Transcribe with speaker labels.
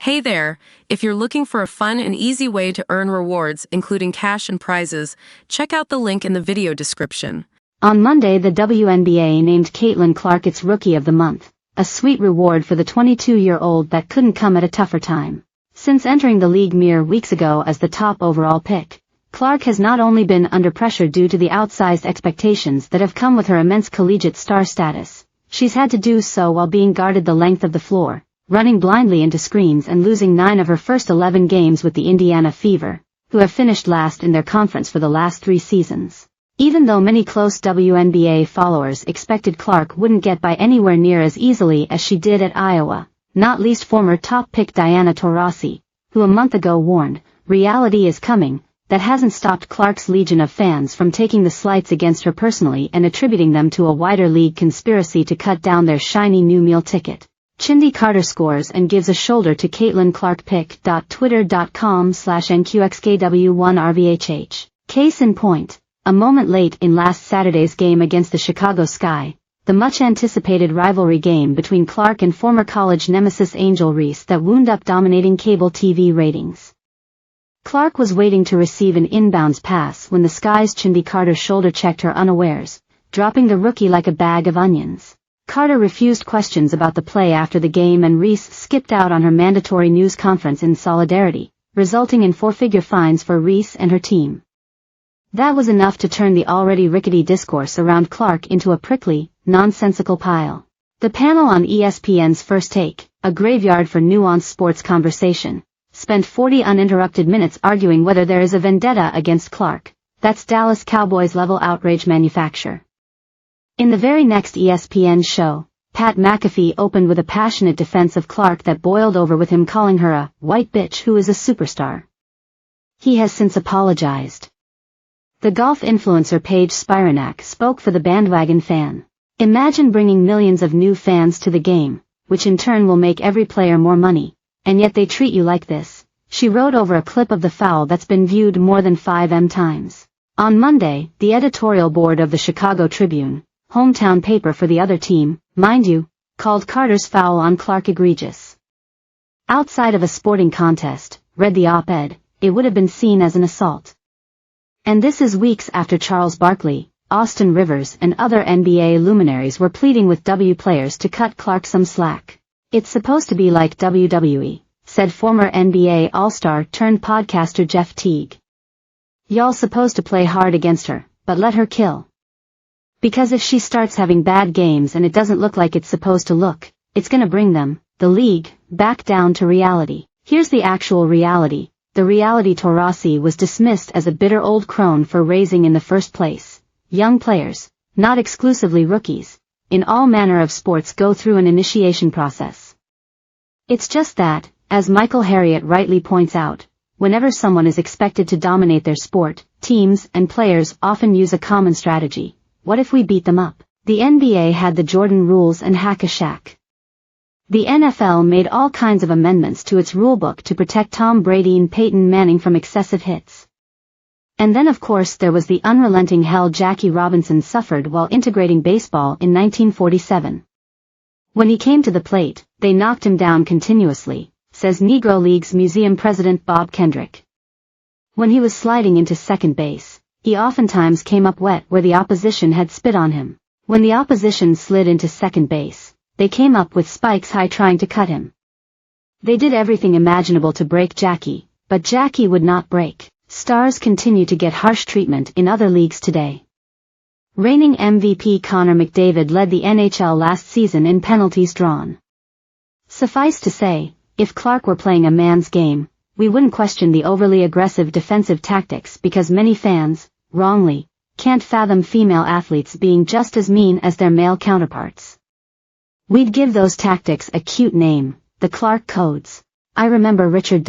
Speaker 1: Hey there! If you're looking for a fun and easy way to earn rewards, including cash and prizes, check out the link in the video description.
Speaker 2: On Monday, the WNBA named Caitlin Clark its Rookie of the Month, a sweet reward for the 22-year-old that couldn't come at a tougher time. Since entering the league mere weeks ago as the top overall pick, Clark has not only been under pressure due to the outsized expectations that have come with her immense collegiate star status, she's had to do so while being guarded the length of the floor, running blindly into screens and losing 9 of her first 11 games with the Indiana Fever, who have finished last in their conference for the last 3 seasons. Even though many close WNBA followers expected Clark wouldn't get by anywhere near as easily as she did at Iowa, not least former top pick Diana Taurasi, who a month ago warned, "Reality is coming," that hasn't stopped Clark's legion of fans from taking the slights against her personally and attributing them to a wider league conspiracy to cut down their shiny new meal ticket. Chindy Carter scores and gives a shoulder to Caitlin Clark. Pic.twitter.com/NQXKW1RVHH. Case in point, a moment late in last Saturday's game against the Chicago Sky, the much-anticipated rivalry game between Clark and former college nemesis Angel Reese that wound up dominating cable TV ratings. Clark was waiting to receive an inbounds pass when the Sky's Chindy Carter shoulder-checked her unawares, dropping the rookie like a bag of onions. Carter refused questions about the play after the game and Reese skipped out on her mandatory news conference in solidarity, resulting in 4-figure fines for Reese and her team. That was enough to turn the already rickety discourse around Clark into a prickly, nonsensical pile. The panel on ESPN's First Take, a graveyard for nuanced sports conversation, spent 40 uninterrupted minutes arguing whether there is a vendetta against Clark. That's Dallas Cowboys-level outrage manufacture. In the very next ESPN show, Pat McAfee opened with a passionate defense of Clark that boiled over with him calling her a white bitch who is a superstar. He has since apologized. The golf influencer Paige Spiranak spoke for the bandwagon fan. "Imagine bringing millions of new fans to the game, which in turn will make every player more money, and yet they treat you like this," she wrote over a clip of the foul that's been viewed more than 5M times. On Monday, the editorial board of the Chicago Tribune, hometown paper for the other team, mind you, called Carter's foul on Clark egregious. "Outside of a sporting contest," read the op-ed, "it would have been seen as an assault." And this is weeks after Charles Barkley, Austin Rivers and other NBA luminaries were pleading with W players to cut Clark some slack. "It's supposed to be like WWE," said former NBA All-Star turned podcaster Jeff Teague. "Y'all supposed to play hard against her, but let her kill. Because if she starts having bad games and it doesn't look like it's supposed to look, it's gonna bring them, the league, back down to reality." Here's the actual reality. The reality Taurasi was dismissed as a bitter old crone for raising in the first place. Young players, not exclusively rookies, in all manner of sports go through an initiation process. It's just that, as Michael Harriot rightly points out, whenever someone is expected to dominate their sport, teams and players often use a common strategy. What if we beat them up? The NBA had the Jordan rules and hack-a-shack. The NFL made all kinds of amendments to its rulebook to protect Tom Brady and Peyton Manning from excessive hits. And then of course there was the unrelenting hell Jackie Robinson suffered while integrating baseball in 1947. "When he came to the plate, they knocked him down continuously," says Negro Leagues Museum president Bob Kendrick. "When he was sliding into second base, he oftentimes came up wet where the opposition had spit on him. When the opposition slid into second base, they came up with spikes high trying to cut him. They did everything imaginable to break Jackie, but Jackie would not break." Stars continue to get harsh treatment in other leagues today. Reigning MVP Connor McDavid led the NHL last season in penalties drawn. Suffice to say, if Clark were playing a man's game, we wouldn't question the overly aggressive defensive tactics because many fans, wrongly, can't fathom female athletes being just as mean as their male counterparts. We'd give those tactics a cute name, the Clark Codes. I remember Richard